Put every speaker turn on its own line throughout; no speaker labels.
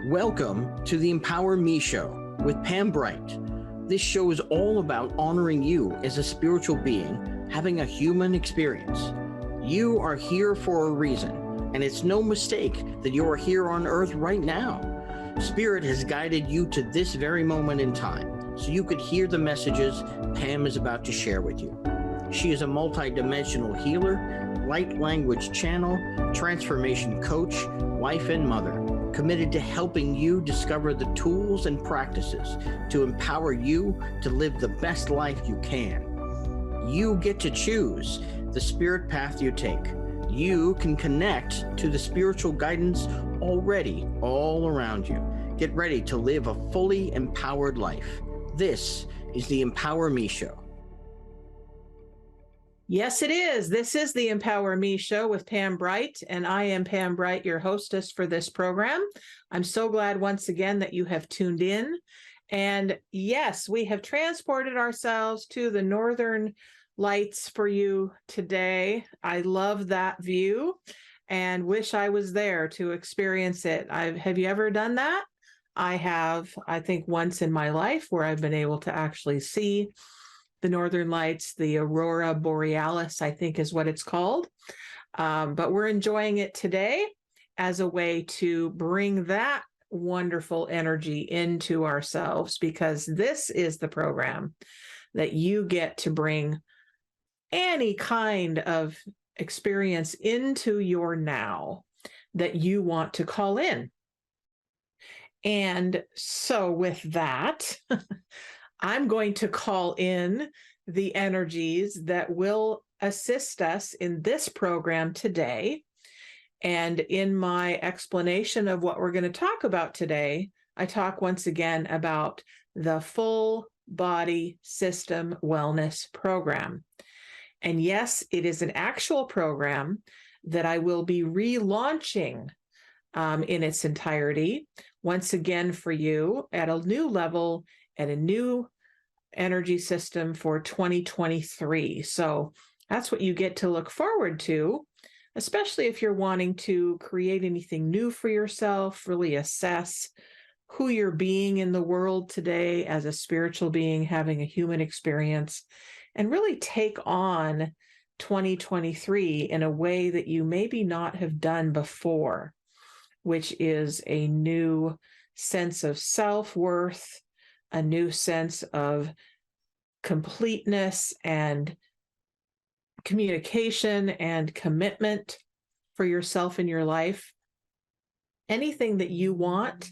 Welcome to the Empower Me Show with Pam Bright. This show is all about honoring you as a spiritual being having a human experience. You are here for a reason, and it's no mistake that you are here on earth right now. Spirit has guided you to this very moment in time so you could hear the messages Pam is about to share with you. She is a multidimensional healer, light language channel, transformation coach, wife, and mother, committed to helping you discover the tools and practices to empower you to live the best life you can. You get to choose the spirit path you take. You can connect to the spiritual guidance already all around you. Get ready to live a fully empowered life. This is the Empower Me Show.
Yes, it is. This is the Empower Me Show with Pam Bright, and I am Pam Bright, your hostess for this program. I'm so glad once again that you have tuned in. And yes, we have transported ourselves to the Northern Lights for you today. I love that view and wish I was there to experience it. Have you ever done that? I have, I think once in my life, where I've been able to actually see the Northern Lights, the Aurora Borealis, I think is what it's called. But we're enjoying it today as a way to bring that wonderful energy into ourselves, because this is the program that you get to bring any kind of experience into your now that you want to call in. And so with that, I'm going to call in the energies that will assist us in this program today. And in my explanation of what we're going to talk about today, I talk once again about the Full Body System Wellness Program. And yes, it is an actual program that I will be relaunching in its entirety, once again for you at a new level, at a new energy system for 2023. So that's what you get to look forward to, especially if you're wanting to create anything new for yourself, really assess who you're being in the world today as a spiritual being having a human experience, and really take on 2023 in a way that you maybe not have done before, which is a new sense of self-worth, a new sense of completeness and communication and commitment for yourself in your life. Anything that you want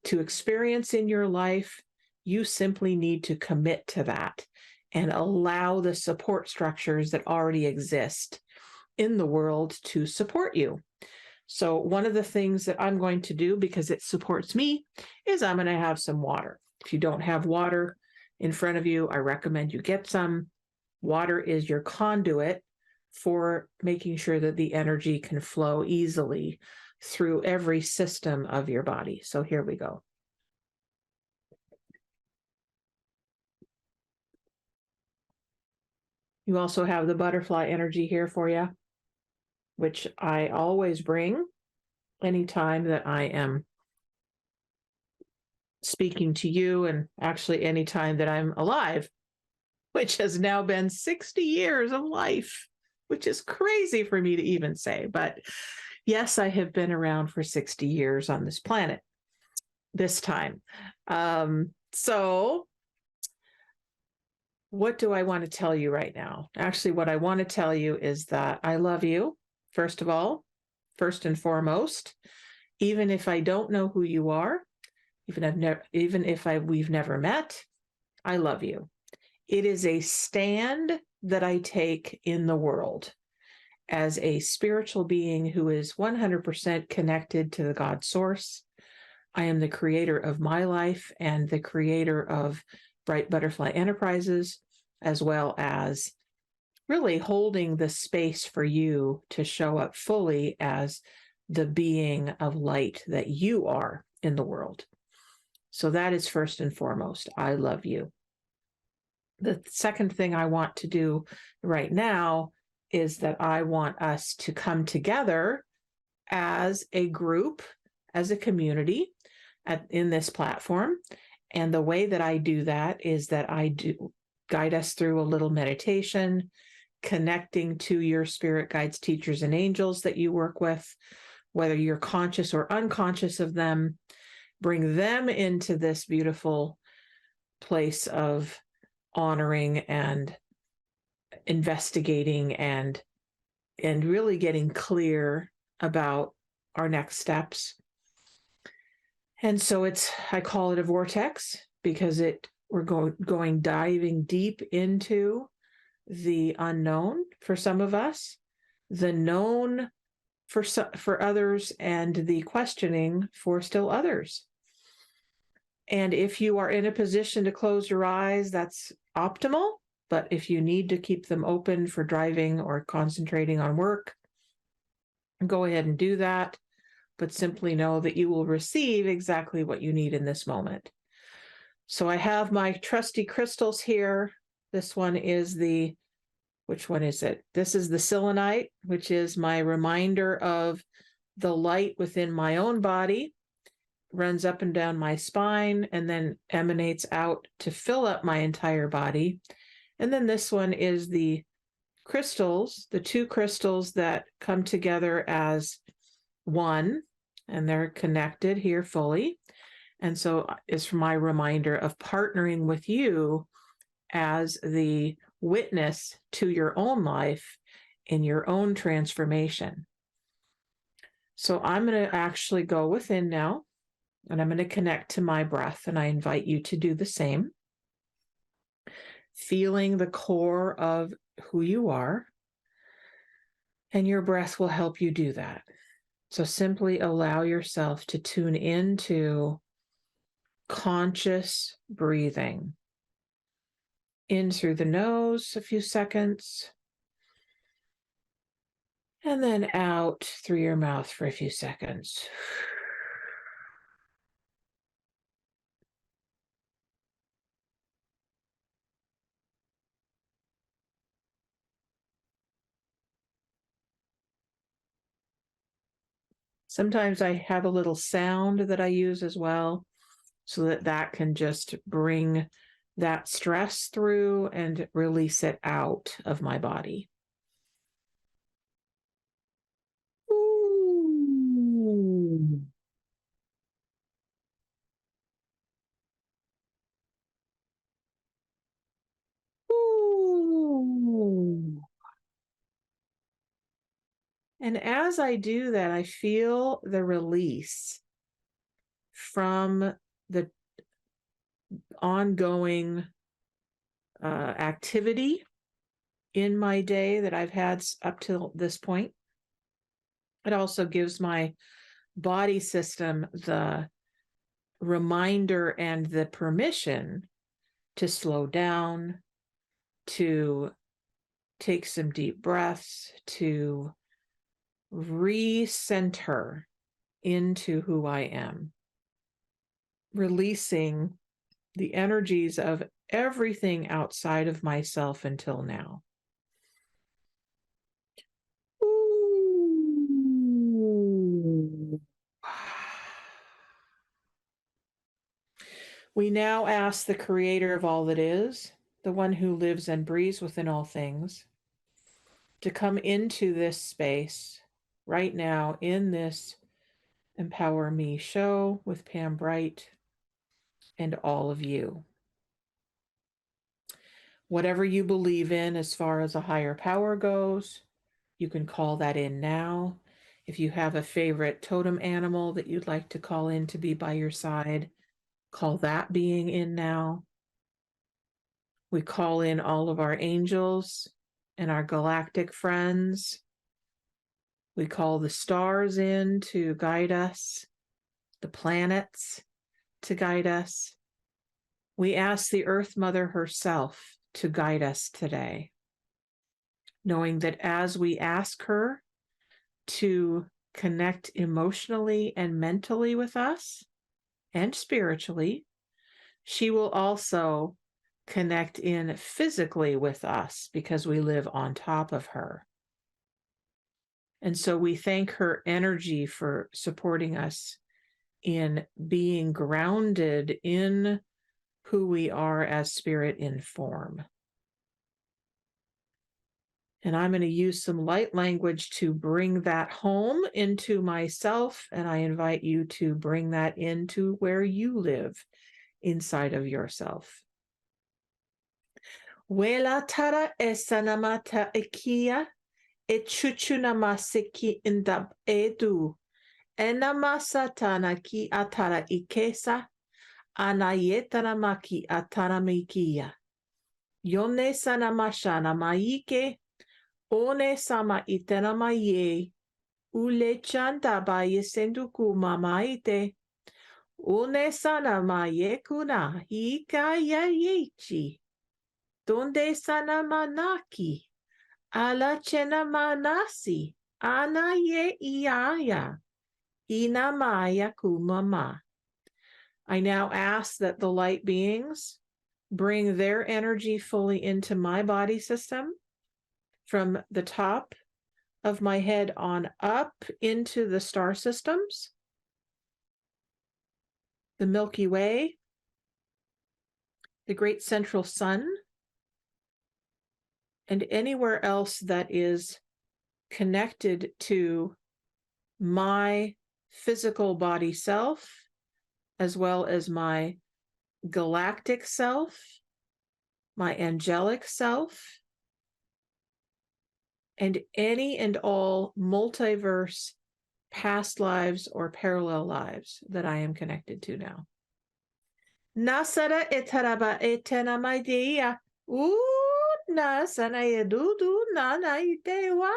to experience in your life, you simply need to commit to that and allow the support structures that already exist in the world to support you. So one of the things that I'm going to do, because it supports me, is I'm going to have some water. If you don't have water in front of you, I recommend you get some. Water is your conduit for making sure that the energy can flow easily through every system of your body. So here we go. You also have the butterfly energy here for you, which I always bring anytime that I am speaking to you, and actually anytime that I'm alive, which has now been 60 years of life, which is crazy for me to even say. But yes, I have been around for 60 years on this planet this time. So what do I want to tell you right now? Actually, what I want to tell you is that I love you, first of all, first and foremost, even if I don't know who you are, even if we've never met, I love you. It is a stand that I take in the world as a spiritual being who is 100% connected to the God source. I am the creator of my life and the creator of Bright Butterfly Enterprises, as well as really holding the space for you to show up fully as the being of light that you are in the world. So that is first and foremost. I love you. The second thing I want to do right now is that I want us to come together as a group, as a community in this platform. And the way that I do that is that I do guide us through a little meditation, connecting to your spirit guides, teachers, and angels that you work with, whether you're conscious or unconscious of them, bring them into this beautiful place of honoring and investigating and really getting clear about our next steps. And so I call it a vortex because we're going diving deep into the unknown for some of us, the known for others, and the questioning for still others. And if you are in a position to close your eyes, that's optimal. But if you need to keep them open for driving or concentrating on work, go ahead and do that. But simply know that you will receive exactly what you need in this moment. So I have my trusty crystals here. This one is which one is it? This is the selenite, which is my reminder of the light within my own body, runs up and down my spine, and then emanates out to fill up my entire body. And then this one is the crystals, the two crystals that come together as one, and they're connected here fully. And so it's my reminder of partnering with you as the witness to your own life in your own transformation. So I'm going to actually go within now, and I'm going to connect to my breath, and I invite you to do the same. Feeling the core of who you are, and your breath will help you do that. So simply allow yourself to tune into conscious breathing. In through the nose a few seconds, and then out through your mouth for a few seconds. Sometimes I have a little sound that I use as well, so that can just bring that stress through and release it out of my body. Ooh. Ooh. And as I do that, I feel the release from the ongoing activity in my day that I've had up till this point. It also gives my body system the reminder and the permission to slow down, to take some deep breaths, to recenter into who I am, releasing the energies of everything outside of myself until now. Ooh. We now ask the creator of all that is, the one who lives and breathes within all things, to come into this space right now in this Empower Me show with Pam Bright and all of you. Whatever you believe in as far as a higher power goes, you can call that in now. If you have a favorite totem animal that you'd like to call in to be by your side, call that being in now. We call in all of our angels and our galactic friends. We call the stars in to guide us, the planets to guide us. We ask the Earth Mother herself to guide us today, knowing that as we ask her to connect emotionally and mentally with us, and spiritually, she will also connect in physically with us because we live on top of her. And so we thank her energy for supporting us in being grounded in who we are as spirit in form. And I'm going to use some light language to bring that home into myself. And I invite you to bring that into where you live inside of yourself. Wela tara esanamata ikia echuchunamasiki indab edu enamasatana ki atara ikesa anayetanamaki ataramikia yone sanamashana maike one sama itenamaye ule chanta baye senduku mamaite une sana maye kuna hika ya yechi donde sana manaki ala chena manasi ana ye iaya ina maya kumama. I now ask that the light beings bring their energy fully into my body system from the top of my head on up into the star systems, the Milky Way, the great central sun, and anywhere else that is connected to my physical body self, as well as my galactic self, my angelic self, and any and all multiverse past lives or parallel lives that I am connected to now. Nasara etaraba etenamaidea nasana edudu nana itewa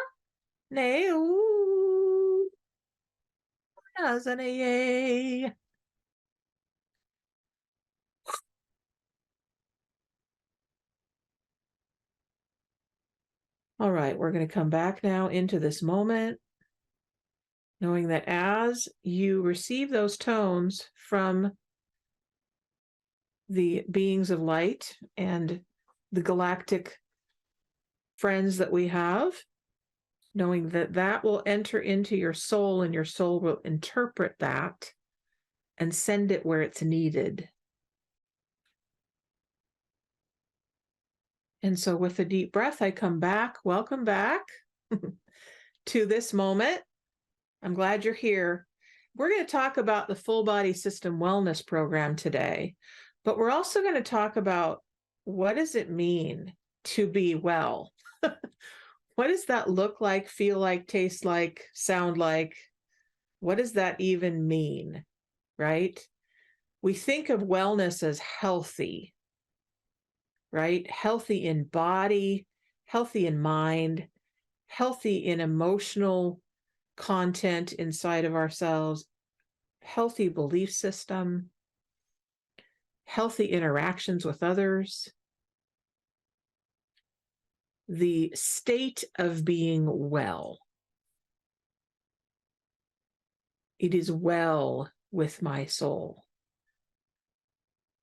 neu nasanaye. All right, we're going to come back now into this moment, knowing that as you receive those tones from the beings of light and the galactic friends that we have, knowing that that will enter into your soul and your soul will interpret that and send it where it's needed. And so with a deep breath, I come back. Welcome back to this moment. I'm glad you're here. We're going to talk about the Full Body System Wellness Program today, but we're also going to talk about what does it mean to be well? What does that look like, feel like, taste like, sound like? What does that even mean, right? We think of wellness as healthy, right? Healthy in body, healthy in mind, healthy in emotional content inside of ourselves, healthy belief system, healthy interactions with others. The state of being well. It is well with my soul.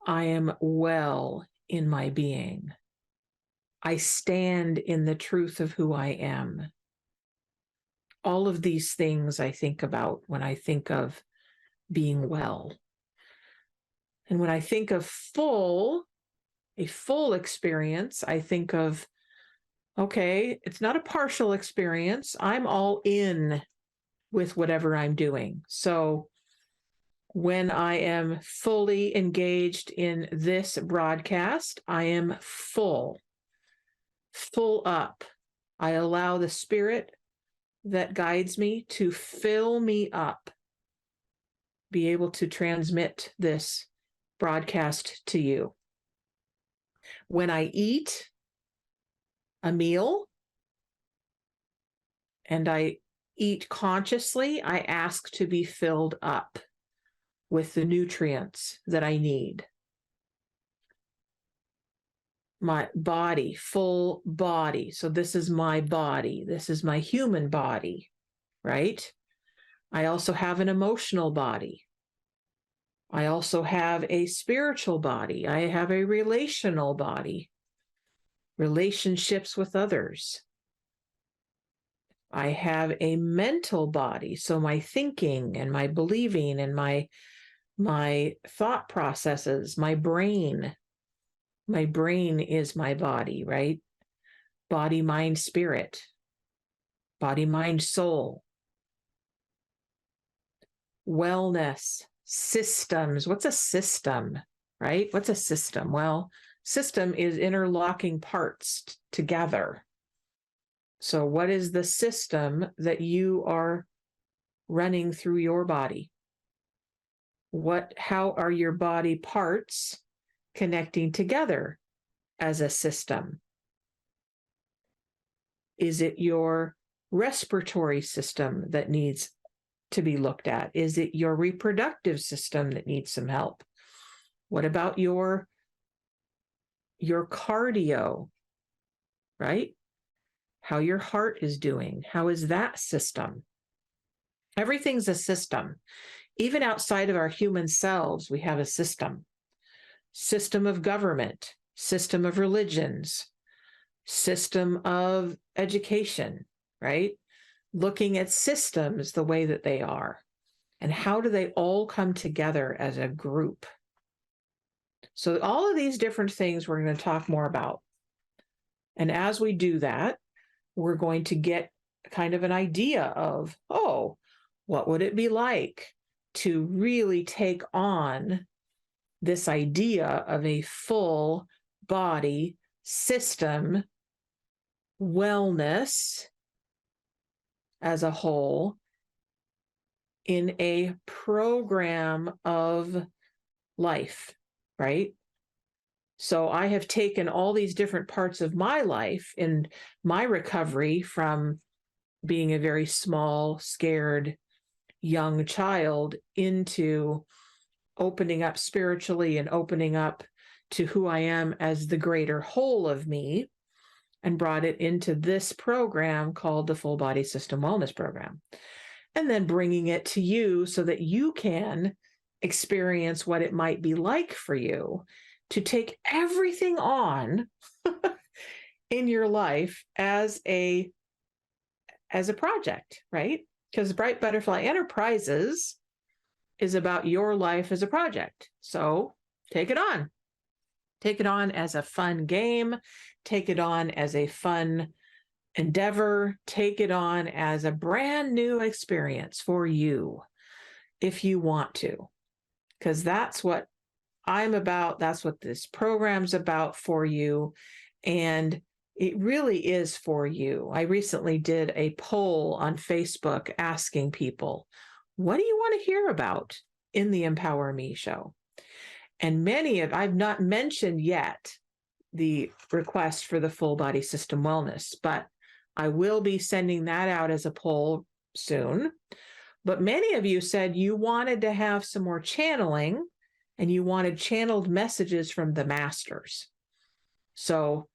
I am well in my being. I stand in the truth of who I am. All of these things I think about when I think of being well. And when I think of a full experience, I think of, okay, it's not a partial experience. I'm all in with whatever I'm doing. So when I am fully engaged in this broadcast, I am full up. I allow the spirit that guides me to fill me up, be able to transmit this broadcast to you. When I eat a meal and I eat consciously, I ask to be filled up with the nutrients that I need. My body, full body. So this is my body. This is my human body, right? I also have an emotional body. I also have a spiritual body. I have a relational body, relationships with others. I have a mental body, so my thinking and my believing and my thought processes, my brain. My brain is my body, right? Body, mind, spirit. Body, mind, soul. Wellness, systems. What's a system, right? What's a system? Well, system is interlocking parts together. So what is the system that you are running through your body? How are your body parts connecting together as a system? Is it your respiratory system that needs to be looked at? Is it your reproductive system that needs some help? What about your cardio, right? How your heart is doing? How is that system? Everything's a system. Even outside of our human selves, we have a system. System of government, system of religions, system of education, right? Looking at systems the way that they are, and how do they all come together as a group? So all of these different things we're going to talk more about. And as we do that, we're going to get kind of an idea of, oh, what would it be like to really take on this idea of a full body system wellness as a whole in a program of life, right? So I have taken all these different parts of my life in my recovery from being a very small, scared, young child into opening up spiritually and opening up to who I am as the greater whole of me, and brought it into this program called the Full Body System Wellness Program. And then bringing it to you so that you can experience what it might be like for you to take everything on in your life as a project, right? Because Bright Butterfly Enterprises is about your life as a project. So take it on. Take it on as a fun game. Take it on as a fun endeavor. Take it on as a brand new experience for you if you want to, because that's what I'm about. That's what this program's about for you. And it really is for you. I recently did a poll on Facebook asking people, what do you want to hear about in the Empower Me show? And I've not mentioned yet the request for the Full Body System Wellness, but I will be sending that out as a poll soon. But many of you said you wanted to have some more channeling and you wanted channeled messages from the masters. So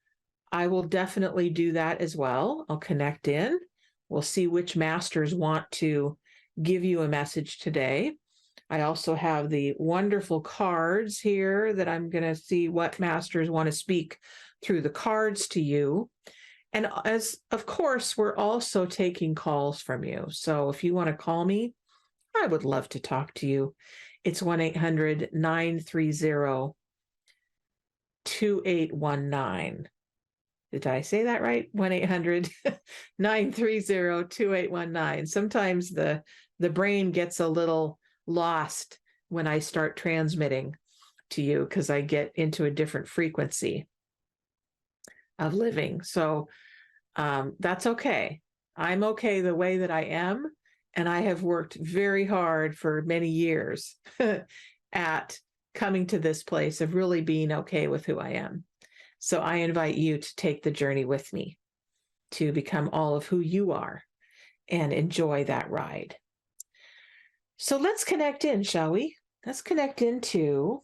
I will definitely do that as well. I'll connect in. We'll see which masters want to give you a message today. I also have the wonderful cards here that I'm going to see what masters want to speak through the cards to you. And as of course, we're also taking calls from you. So if you want to call me, I would love to talk to you. It's 1-800-930-2819. Did I say that right? 1-800-930-2819. Sometimes the brain gets a little lost when I start transmitting to you because I get into a different frequency of living. So that's okay. I'm okay the way that I am. And I have worked very hard for many years at coming to this place of really being okay with who I am. So I invite you to take the journey with me to become all of who you are and enjoy that ride. So let's connect in, shall we? Let's connect into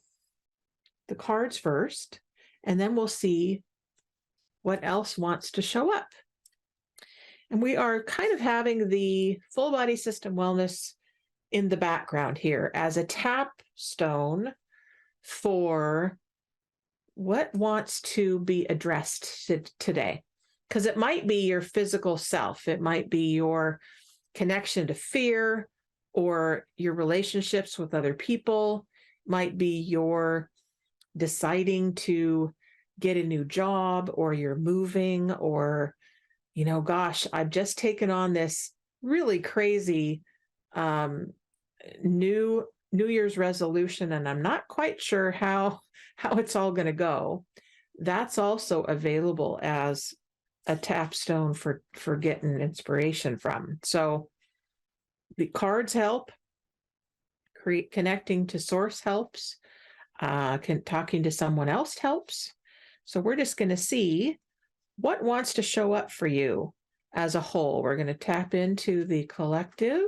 the cards first, and then we'll see what else wants to show up. And we are kind of having the Full Body System Wellness in the background here as a tap stone for what wants to be addressed today. Because it might be your physical self, it might be your connection to fear or your relationships with other people, might be your deciding to get a new job, or you're moving, or, gosh, I've just taken on this really crazy New Year's resolution, and I'm not quite sure how it's all going to go. That's also available as a tapstone for getting inspiration from. So the cards help. Connecting to source helps. Talking to someone else helps. So we're just going to see what wants to show up for you as a whole. We're going to tap into the collective.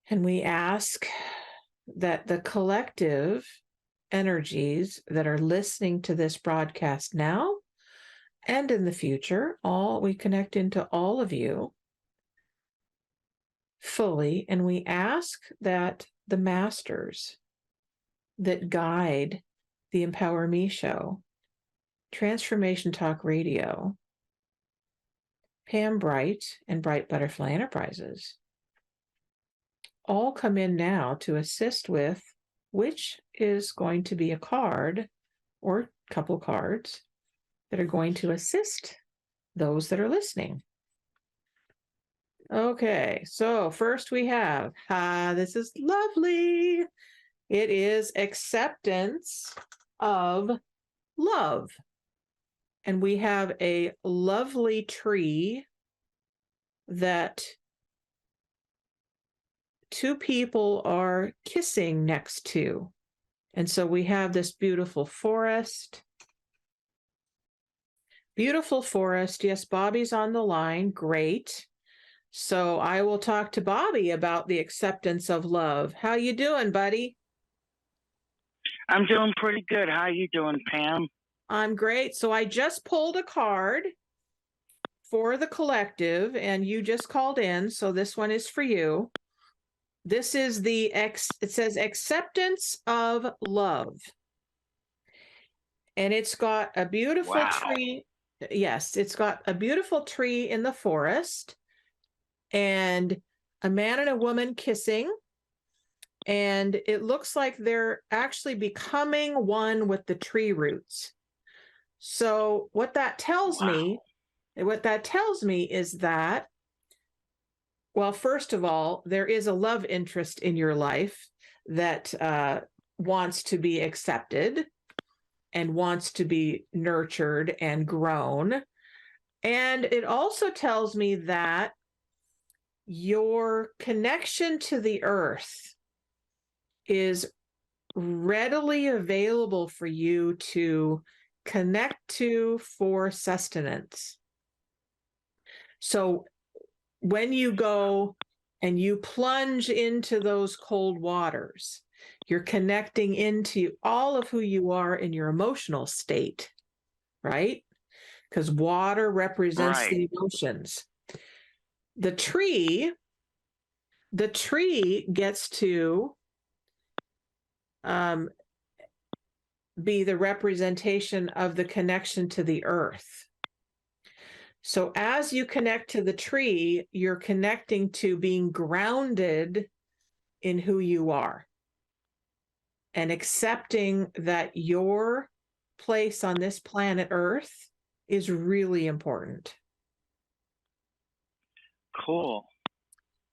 And we ask that the collective energies that are listening to this broadcast now and in the future, we connect into all of you fully. And we ask that the masters that guide the Empower Me show, Transformation Talk Radio, Pam Bright, and Bright Butterfly Enterprises all come in now to assist with which is going to be a card or couple cards that are going to assist those that are listening. Okay, so first we have, this is lovely. It is acceptance of love. And we have a lovely tree that two people are kissing next to. And so we have this beautiful forest. Beautiful forest. Yes, Bobby's on the line. Great. So I will talk to Bobby about the acceptance of love. How you doing, buddy?
I'm doing pretty good. How you doing, Pam?
I'm great. So I just pulled a card for the collective, and you just called in, so this one is for you. This is it says acceptance of love. And it's got a beautiful tree. Yes, it's got a beautiful tree in the forest, and a man and a woman kissing. And it looks like they're actually becoming one with the tree roots. So what that tells me is that, well, first of all, there is a love interest in your life that wants to be accepted and wants to be nurtured and grown. And it also tells me that your connection to the earth is readily available for you to connect to for sustenance. So when you go and you plunge into those cold waters, you're connecting into all of who you are in your emotional state, right? Because water represents the emotions. The tree gets to be the representation of the connection to the earth. So as you connect to the tree, you're connecting to being grounded in who you are and accepting that your place on this planet Earth is really important.
Cool.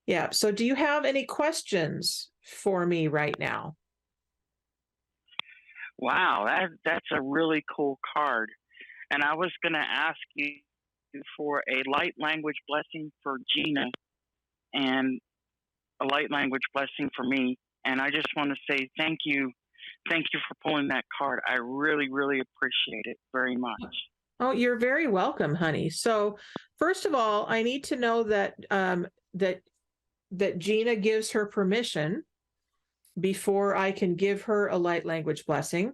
Yeah. So do you have any questions for me right now?
Wow, that's a really cool card. And I was going to ask you for a light language blessing for Gina and a light language blessing for me. And I just want to say thank you. Thank you for pulling that card. I really, really appreciate it very much.
Oh, you're very welcome, honey. So first of all, I need to know that that Gina gives her permission before I can give her a light language blessing.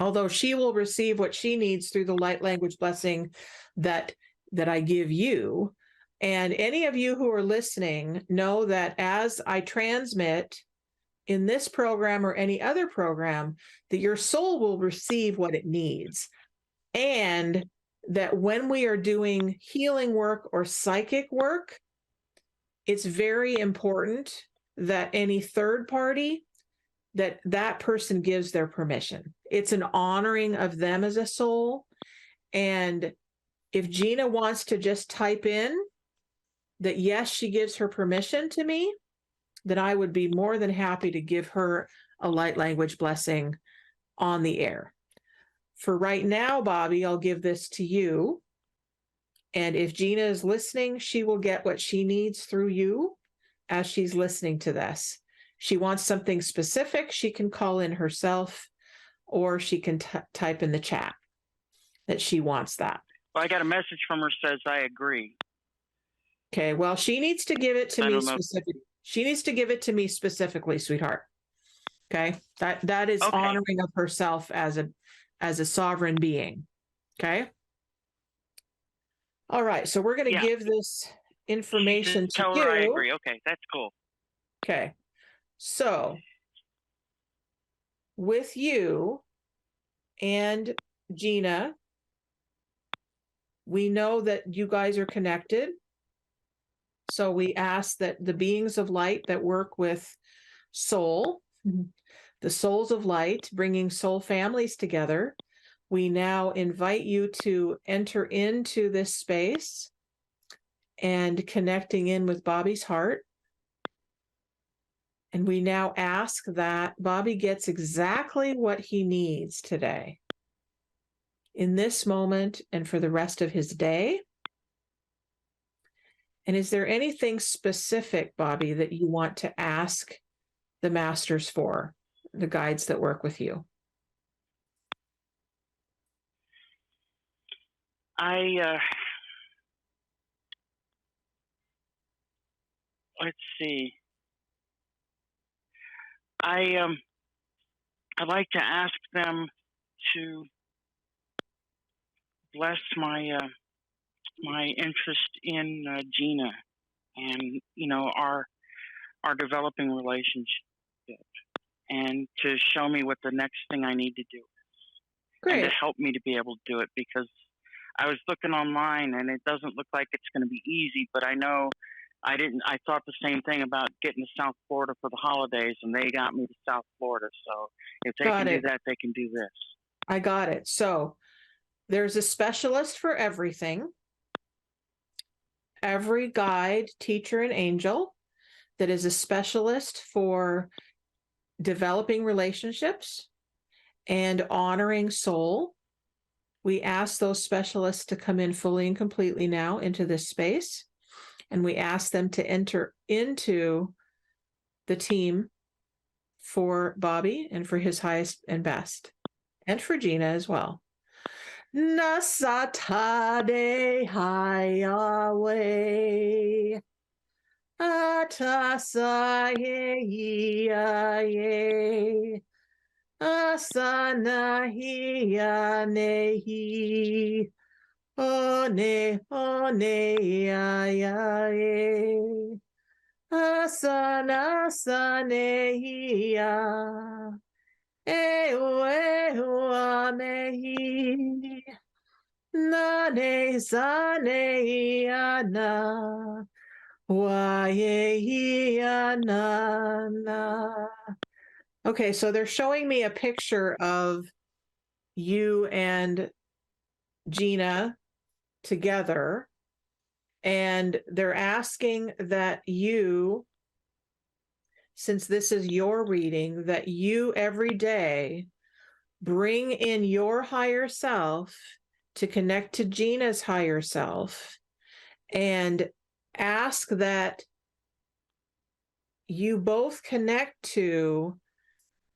Although she will receive what she needs through the light language blessing that I give you. And any of you who are listening know that as I transmit in this program or any other program, that your soul will receive what it needs. And that when we are doing healing work or psychic work, it's very important that any third party, that person gives their permission. It's an honoring of them as a soul. And if Gina wants to just type in that, yes, she gives her permission to me, then I would be more than happy to give her a light language blessing on the air. For right now, Bobby, I'll give this to you. And if Gina is listening, she will get what she needs through you as she's listening to this. She wants something specific, she can call in herself, or she can type in the chat that she wants that.
Well, I got a message from her says I agree.
Okay, well, she needs to give it to me specifically. She needs to give it to me specifically, sweetheart. Okay, that is honoring of herself as a sovereign being. Okay. All right, so we're going to give this information to
tell
you.
Her I agree. Okay, that's cool.
Okay, so with you and Gina, we know that you guys are connected. So we ask that the beings of light that work with soul, the souls of light, bringing soul families together, we now invite you to enter into this space and connecting in with Bobby's heart. And we now ask that Bobby gets exactly what he needs today, in this moment and for the rest of his day. And is there anything specific, Bobby, that you want to ask the masters for, the guides that work with you?
Let's see. I'd like to ask them to bless my interest in Gina and our developing relationship, and to show me what the next thing I need to do is.
Great.
And to help me to be able to do it, because I was looking online and it doesn't look like it's going to be easy, but I know I thought the same thing about getting to South Florida for the holidays, and they got me to South Florida. So if they can do that, they can do this.
I got it. So there's a specialist for everything. Every guide, teacher, and angel that is a specialist for developing relationships and honoring soul. We ask those specialists to come in fully and completely now into this space. And we ask them to enter into the team for Bobby and for his highest and best, and for Gina as well. Nasatade hayawe atasaye asanahiyanehi one ayaye asana sanehiya ewehuamehi nane sanehiana wayehiana. Okay, so they're showing me a picture of you and Gina together, and they're asking that you, since this is your reading, that you every day bring in your higher self to connect to Gina's higher self, and ask that you both connect to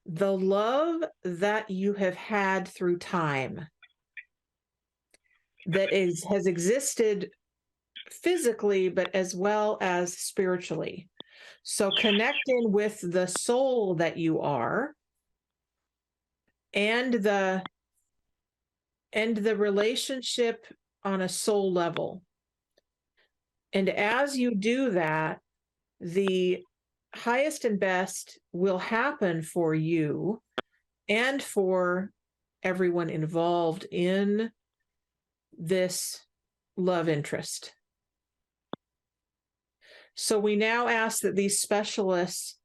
the love that you have had through time, that has existed physically, but as well as spiritually. So connect in with the soul that you are, and the relationship on a soul level. And as you do that, the highest and best will happen for you and for everyone involved in this love interest. So we now ask that these specialists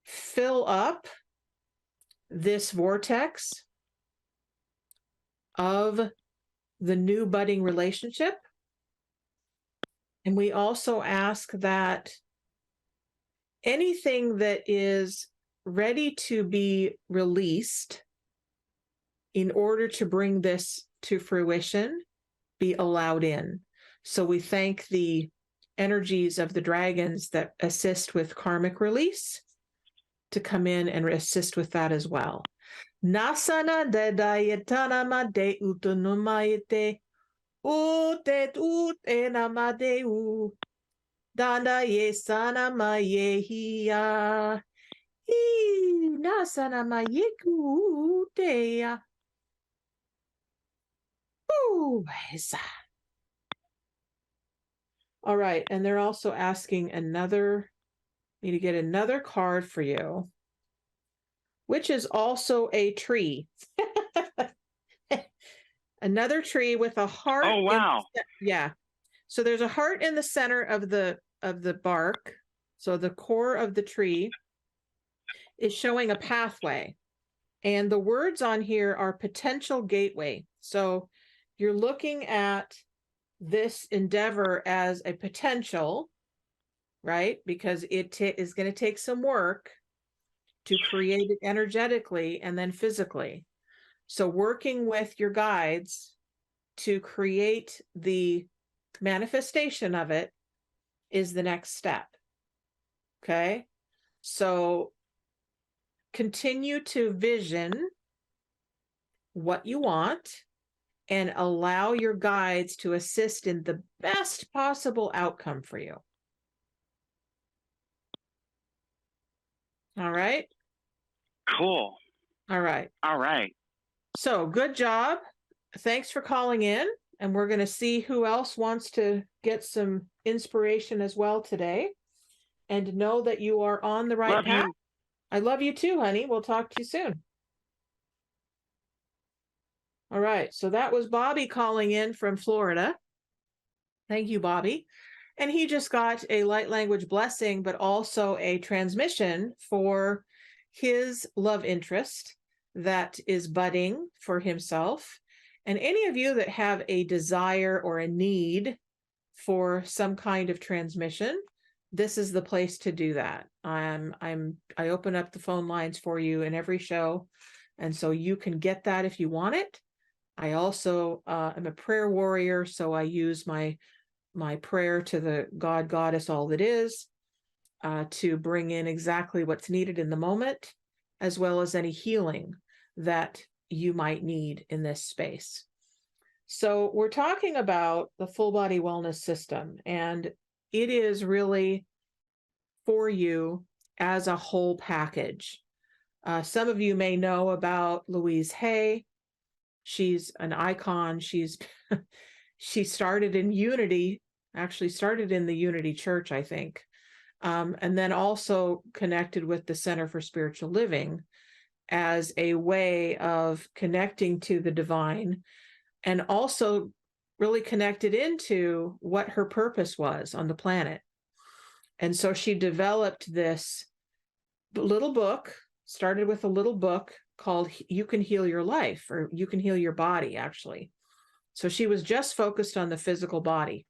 fill up this vortex of the new budding relationship. And we also ask that anything that is ready to be released in order to bring this to fruition be allowed in. So we thank the energies of the dragons that assist with karmic release to come in and assist with that as well. Nasana dedayetana made utonumayete utet utenamadeu danda yesana mayehiya nasana mayeku uteya. All right, and they're also asking me to get another card for you, which is also a tree. Another tree with a heart.
Oh, wow.
Yeah. So there's a heart in the center of the bark. So the core of the tree is showing a pathway. And the words on here are potential gateway. So you're looking at this endeavor as a potential, right? Because it is going to take some work to create it energetically and then physically. So working with your guides to create the manifestation of it is the next step. Okay? So continue to vision what you want and allow your guides to assist in the best possible outcome for you. All right?
Cool.
All right.
All right.
So good job. Thanks for calling in. And we're going to see who else wants to get some inspiration as well today. And know that you are on the right path.
You.
I love you too, honey. We'll talk to you soon. All right. So that was Bobby calling in from Florida. Thank you, Bobby. And he just got a light language blessing, but also a transmission for his love interest that is budding for himself. And any of you that have a desire or a need for some kind of transmission, this is the place to do that. I open up the phone lines for you in every show, and so you can get that if you want it. I also am a prayer warrior, so I use my prayer to the God, Goddess, all that is, to bring in exactly what's needed in the moment, as well as any healing that you might need in this space. So we're talking about the full body wellness system, and it is really for you as a whole package. Some of you may know about Louise Hay. She's an icon. She started in Unity, actually started in the Unity Church, I think, and then also connected with the Center for Spiritual Living as a way of connecting to the divine, and also really connected into what her purpose was on the planet. And so she developed this little book, started with a little book called You Can Heal Your Life, or You Can Heal Your Body, actually. So she was just focused on the physical body.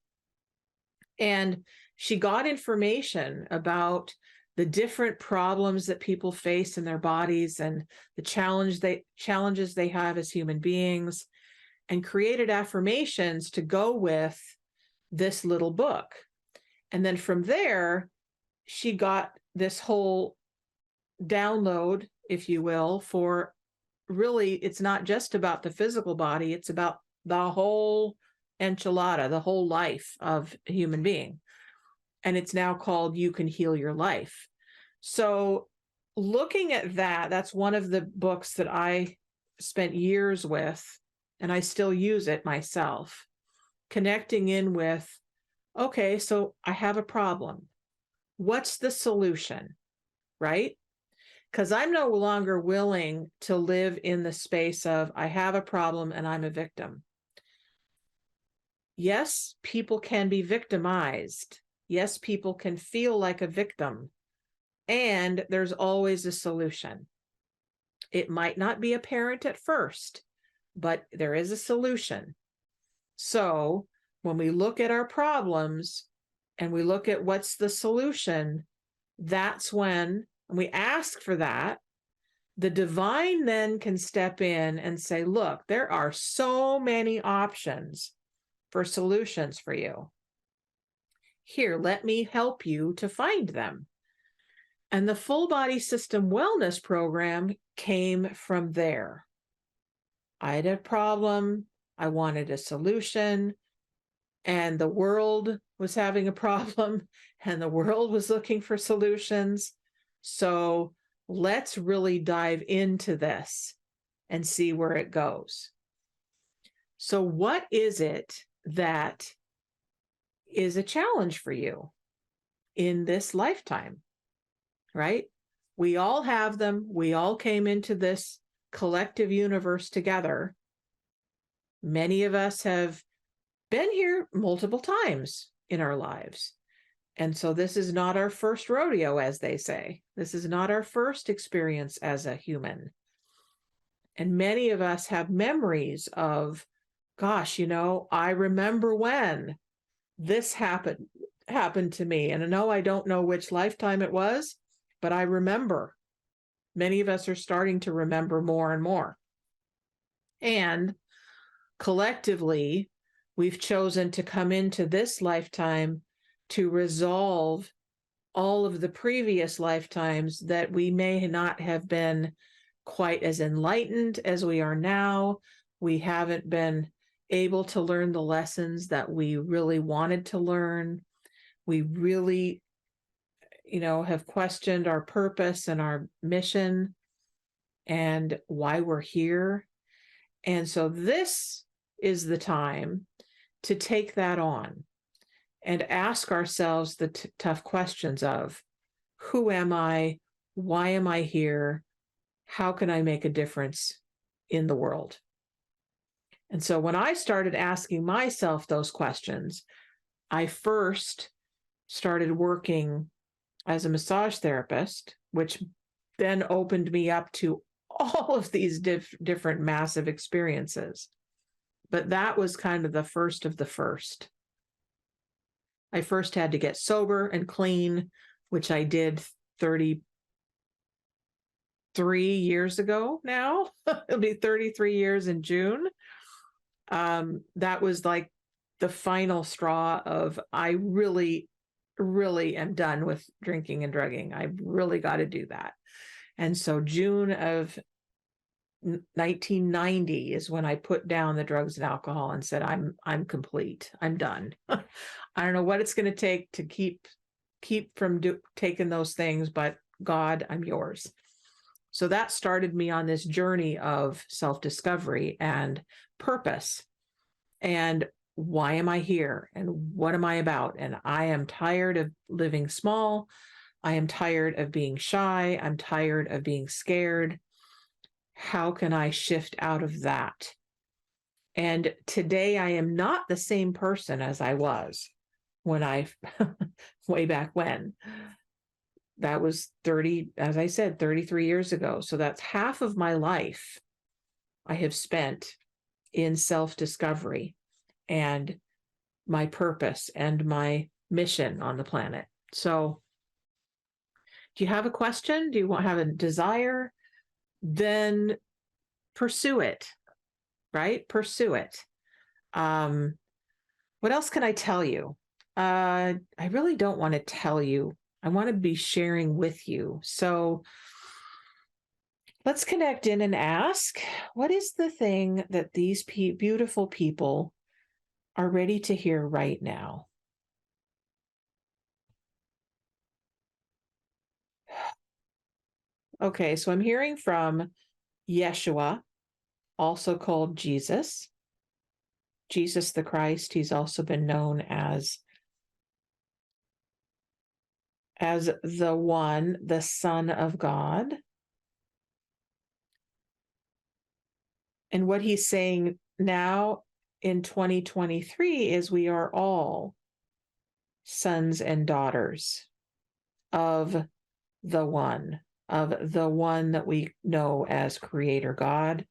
And she got information about the different problems that people face in their bodies and the challenges they have as human beings, and created affirmations to go with this little book. And then from there, she got this whole download, if you will, for really, it's not just about the physical body, it's about the whole enchilada, the whole life of a human being. And it's now called You Can Heal Your Life. So looking at that, that's one of the books that I spent years with, and I still use it myself, connecting in with, okay, so I have a problem. What's the solution? right? Because I'm no longer willing to live in the space of I have a problem and I'm a victim. Yes, people can be victimized. Yes, people can feel like a victim. And there's always a solution. It might not be apparent at first, but there is a solution. So when we look at our problems and we look at what's the solution, that's when we ask for that. The divine then can step in and say, look, there are so many options for solutions for you. Here, let me help you to find them. And the full body system wellness program came from there. I had a problem. I wanted a solution, and the world was having a problem, and the world was looking for solutions. So let's really dive into this and see where it goes. So what is it that is a challenge for you in this lifetime, right? We all have them. We all came into this collective universe together. Many of us have been here multiple times in our lives. And so this is not our first rodeo, as they say. This is not our first experience as a human. And many of us have memories of, gosh, I remember when this happened to me. And no, I don't know which lifetime it was, but I remember. Many of us are starting to remember more and more. And collectively, we've chosen to come into this lifetime to resolve all of the previous lifetimes that we may not have been quite as enlightened as we are now. We haven't been able to learn the lessons that we really wanted to learn. We really, have questioned our purpose and our mission and why we're here. And so this is the time to take that on and ask ourselves the tough questions of, who am I? Why am I here? How can I make a difference in the world? And so when I started asking myself those questions, I first started working as a massage therapist, which then opened me up to all of these different massive experiences. But that was kind of the first of the first. I first had to get sober and clean, which I did 33 years ago now. It'll be 33 years in June. That was like the final straw of, I really, really am done with drinking and drugging. I really got to do that. And so June of 1990 is when I put down the drugs and alcohol and said, I'm complete. I'm done. I don't know what it's going to take to keep from taking those things, but God, I'm yours. So that started me on this journey of self-discovery and purpose. And why am I here? And what am I about? And I am tired of living small. I am tired of being shy. I'm tired of being scared. How can I shift out of that? And today I am not the same person as I was when way back when. That was 33 years ago. So that's half of my life I have spent in self-discovery and my purpose and my mission on the planet. So do you have a question? Do you have a desire? Then pursue it, right? Pursue it. What else can I tell you? I really don't want to tell you. I want to be sharing with you. So let's connect in and ask, what is the thing that these beautiful people are ready to hear right now? Okay, so I'm hearing from Yeshua, also called Jesus the Christ. He's also been known as as the One, the Son of God. And what he's saying now in 2023 is we are all sons and daughters of the One that we know as Creator God,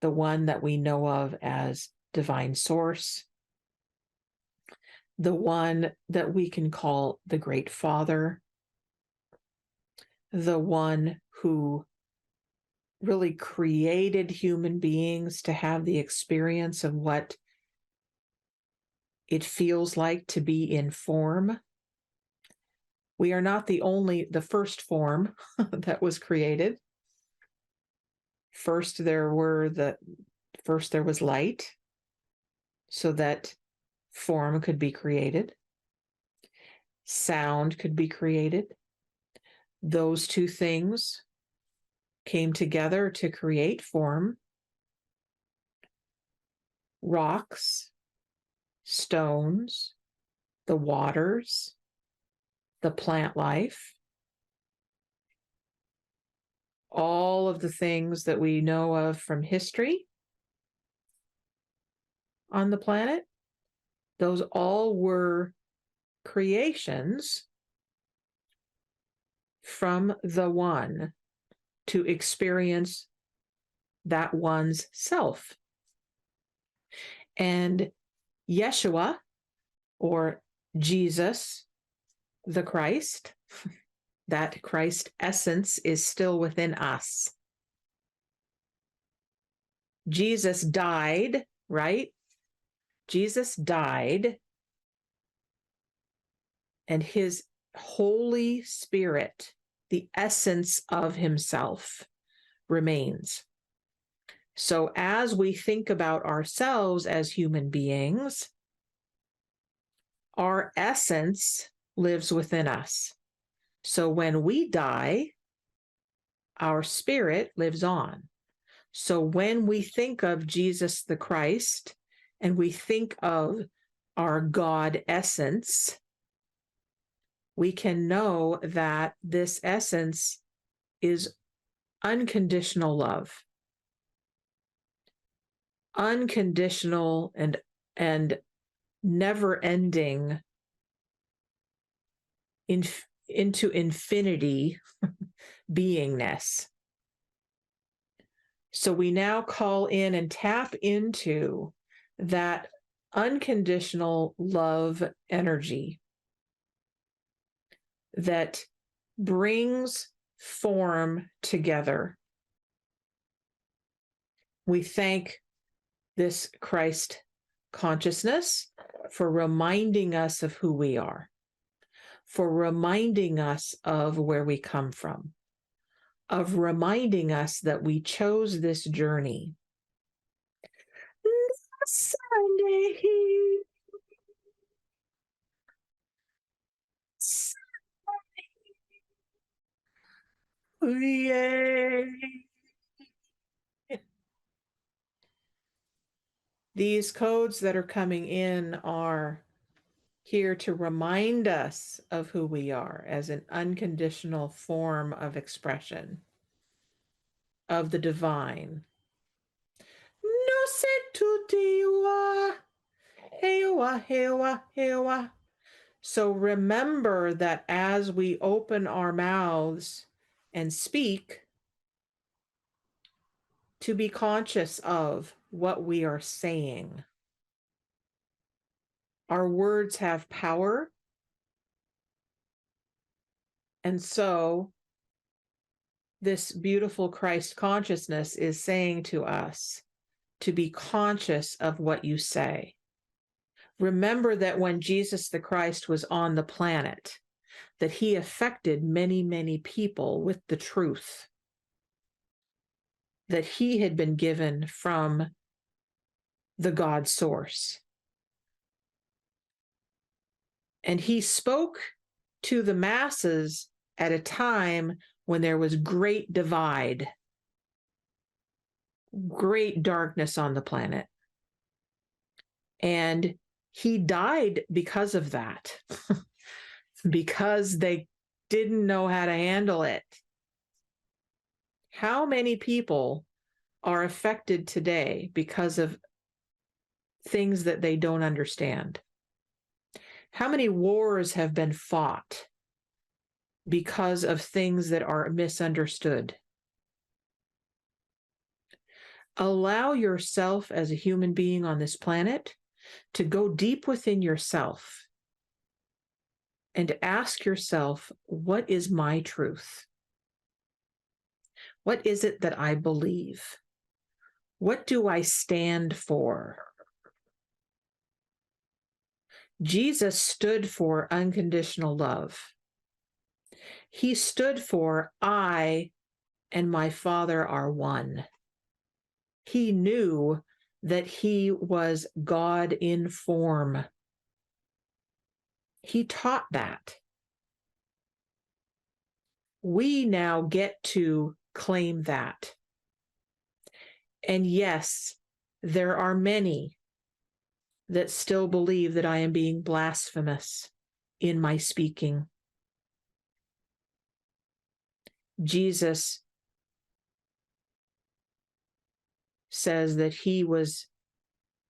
the one that we know of as Divine Source, the one that we can call the Great Father, the one who really created human beings to have the experience of what it feels like to be in form. We are not the first form that was created. First there was light, so that form could be created. Sound could be created. Those two things came together to create form. Rocks, stones, the waters, the plant life, all of the things that we know of from history on the planet, those all were creations from the One to experience that one's self. And Yeshua, or Jesus, the Christ, that Christ essence is still within us. Jesus died, right? Jesus died, and his Holy Spirit, the essence of himself, remains. So as we think about ourselves as human beings, our essence lives within us. So when we die, our spirit lives on. So when we think of Jesus the Christ, and we think of our God essence, we can know that this essence is unconditional love. Unconditional and never-ending into infinity beingness. So we now call in and tap into that unconditional love energy that brings form together. We thank this Christ consciousness for reminding us of who we are, for reminding us of where we come from, of reminding us that we chose this journey. Sunday. Yay. These codes that are coming in are here to remind us of who we are as an unconditional form of expression of the divine. No se tutiwa, hewa, hewa, hewa. So remember that as we open our mouths and speak, to be conscious of what we are saying. Our words have power. And so this beautiful Christ consciousness is saying to us to be conscious of what you say. Remember that when Jesus the Christ was on the planet, that he affected many, many people with the truth that he had been given from the God source. And he spoke to the masses at a time when there was great divide, great darkness on the planet. And he died because of that. because they didn't know how to handle it. How many people are affected today because of things that they don't understand? How many wars have been fought because of things that are misunderstood? Allow yourself as a human being on this planet to go deep within yourself and ask yourself, what is my truth? What is it that I believe? What do I stand for? Jesus stood for unconditional love. He stood for, I and my Father are one. He knew that he was God in form. He taught that. We now get to claim that. And yes, there are many that still believe that I am being blasphemous in my speaking. Jesus says that he was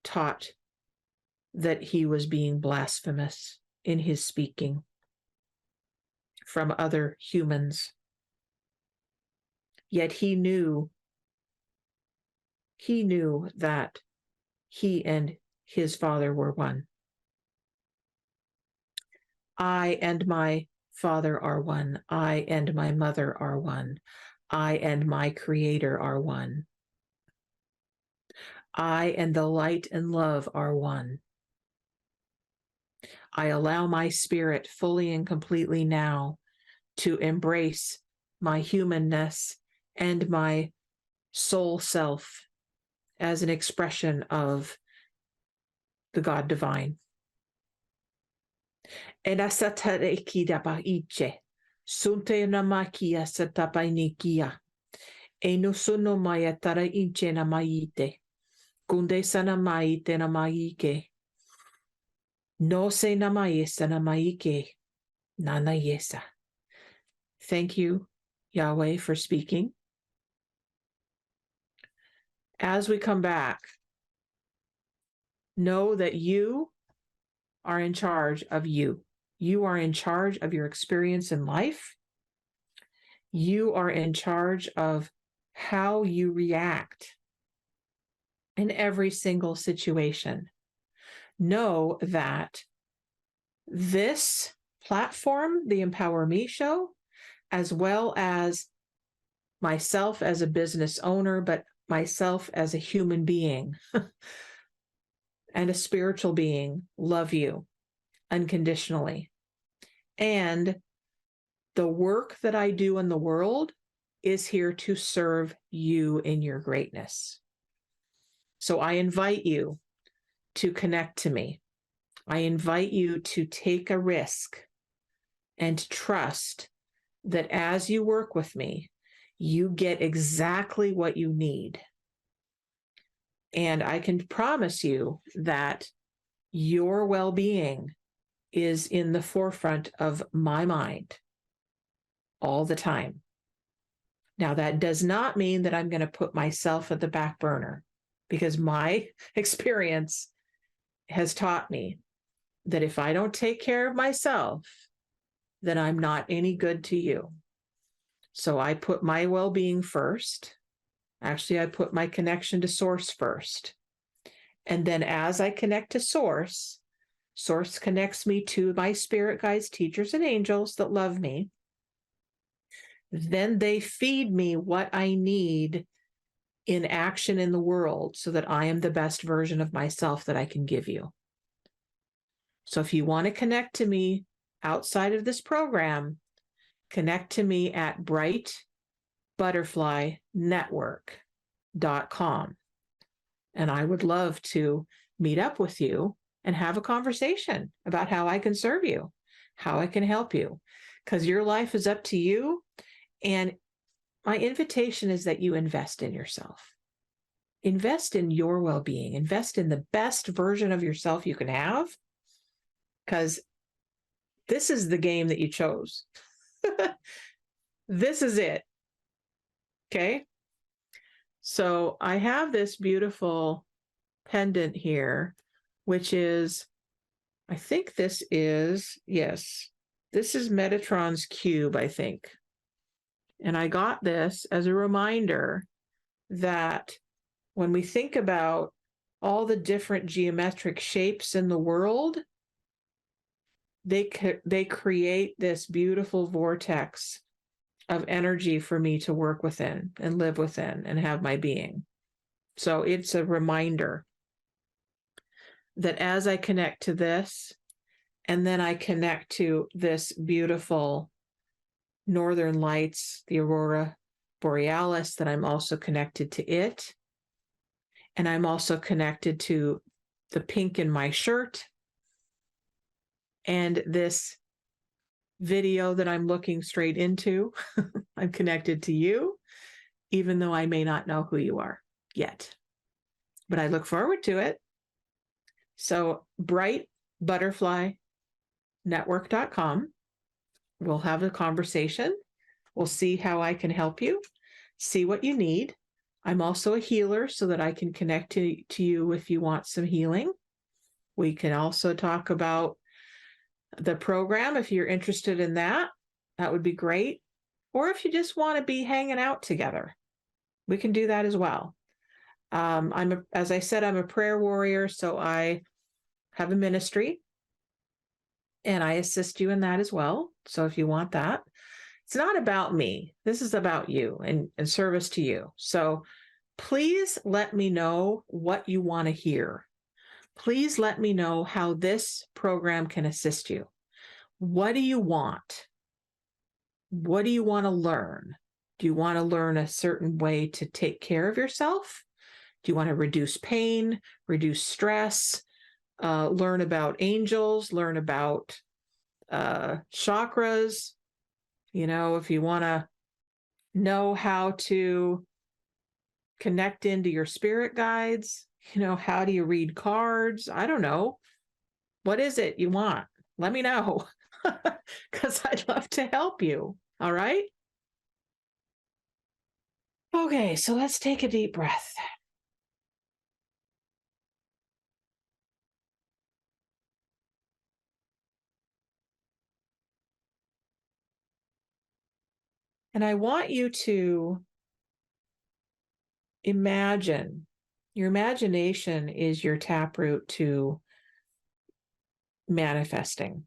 taught that he was being blasphemous in his speaking from other humans. Yet he knew that he and his Father were one. I and my Father are one. I and my mother are one. I and my Creator are one. I and the light and love are one. I allow my spirit fully and completely now to embrace my humanness and my soul self as an expression of the God divine. Enasatarekidabaiche, sunte namakia satapainikia, enosono mayatara inche namaite, kunde sanamaite namaike, no se namayesa namaike, nana yesa. Thank you, Yahweh, for speaking. As we come back, know that you are in charge of you. You are in charge of your experience in life. You are in charge of how you react in every single situation. Know that this platform, the Empower Me Show, as well as myself as a business owner, but myself as a human being and a spiritual being, love you unconditionally. And the work that I do in the world is here to serve you in your greatness. So I invite you to connect to me. I invite you to take a risk and trust that as you work with me, you get exactly what you need. And I can promise you that your well-being is in the forefront of my mind all the time. Now, that does not mean that I'm going to put myself at the back burner, because my experience has taught me that if I don't take care of myself, then I'm not any good to you. So I put my well-being first. Actually, I put my connection to Source first. And then as I connect to Source, Source connects me to my spirit guides, teachers, and angels that love me. Then they feed me what I need in action in the world so that I am the best version of myself that I can give you. So if you want to connect to me outside of this program, connect to me at brightbutterflynetwork.com. And I would love to meet up with you and have a conversation about how I can serve you, how I can help you, because your life is up to you. And my invitation is that you invest in yourself. Invest in your well-being. Invest in the best version of yourself you can have, because this is the game that you chose. This is it. Okay. So I have this beautiful pendant here, which is, I think this is, yes, this is Metatron's cube, I think. And I got this as a reminder that when we think about all the different geometric shapes in the world, they create this beautiful vortex of energy for me to work within and live within and have my being. So it's a reminder that as I connect to this, and then I connect to this beautiful northern lights, the aurora borealis, that I'm also connected to it. And I'm also connected to the pink in my shirt and this video that I'm looking straight into. I'm connected to you, even though I may not know who you are yet, but I look forward to it. So brightbutterflynetwork.com. We'll have a conversation. We'll see how I can help you, see what you need. I'm also a healer so that I can connect to you if you want some healing. We can also talk about the program if you're interested in that. That would be great. Or if you just want to be hanging out together, we can do that as well. As I said, I'm a prayer warrior, so I have a ministry and I assist you in that as well. So if you want that, it's not about me. This is about you and service to you. So please let me know what you want to hear. Please let me know how this program can assist you. What do you want? What do you want to learn? Do you want to learn a certain way to take care of yourself? Do you want to reduce pain, reduce stress, learn about angels, learn about chakras? You know, if you want to know how to connect into your spirit guides, you know, how do you read cards? I don't know. What is it you want? Let me know, because I'd love to help you. All right. Okay, so let's take a deep breath. And I want you to imagine. Your imagination is your taproot to manifesting.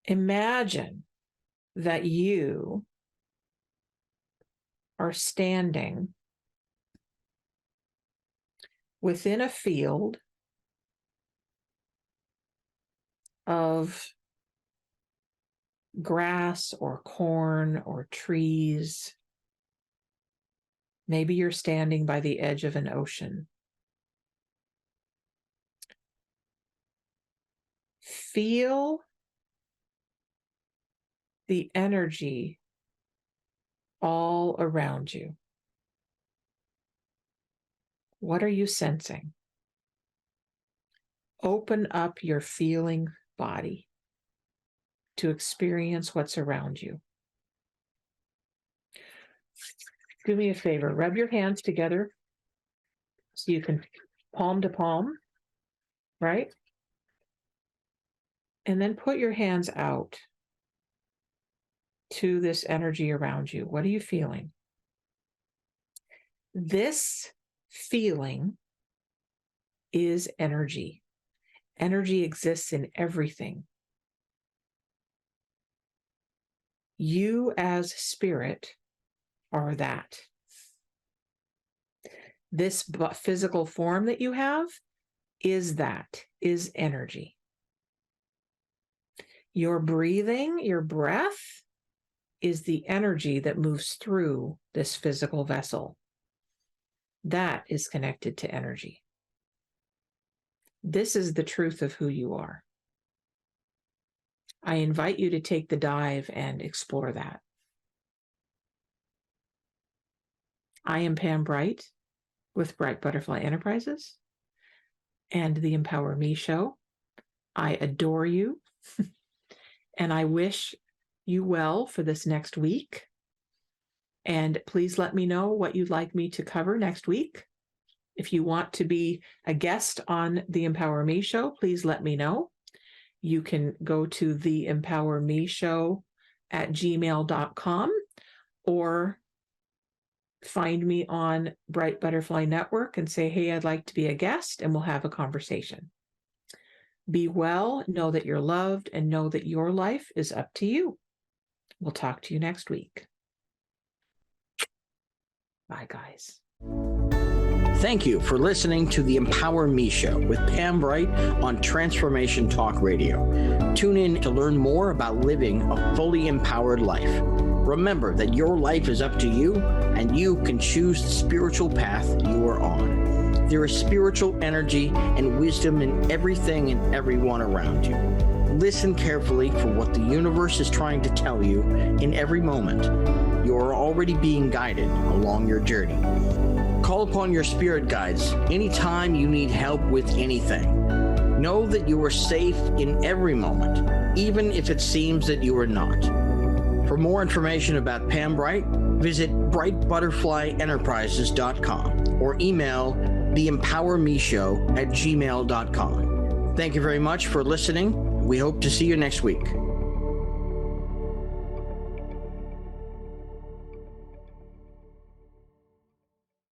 Imagine that you are standing within a field of grass or corn or trees. Maybe you're standing by the edge of an ocean. Feel the energy all around you. What are you sensing? Open up your feeling body to experience what's around you. Do me a favor, rub your hands together so you can palm to palm, right? And then put your hands out to this energy around you. What are you feeling? This feeling is energy. Energy exists in everything. You as spirit are that. This physical form that you have is energy. Your breathing, your breath is the energy that moves through this physical vessel. That is connected to energy. This is the truth of who you are. I invite you to take the dive and explore that. I am Pam Bright with Bright Butterfly Enterprises and the Empower Me Show. I adore you. And I wish you well for this next week. And please let me know what you'd like me to cover next week. If you want to be a guest on the Empower Me Show, please let me know. You can go to the Empower Me Show at gmail.com or find me on Bright Butterfly Network and say, hey, I'd like to be a guest, and we'll have a conversation. Be well, know that you're loved, and know that your life is up to you. We'll talk to you next week. Bye, guys.
Thank you for listening to the Empower Me Show with Pam Bright on Transformation Talk Radio. Tune in to learn more about living a fully empowered life. Remember that your life is up to you, and you can choose the spiritual path you are on. There is spiritual energy and wisdom in everything and everyone around you. Listen carefully for what the universe is trying to tell you in every moment. You are already being guided along your journey. Call upon your spirit guides anytime you need help with anything. Know that you are safe in every moment, even if it seems that you are not. For more information about Pam Bright, visit brightbutterflyenterprises.com or email theempowermeshow@gmail.com. Thank you very much for listening. We hope to see you next week.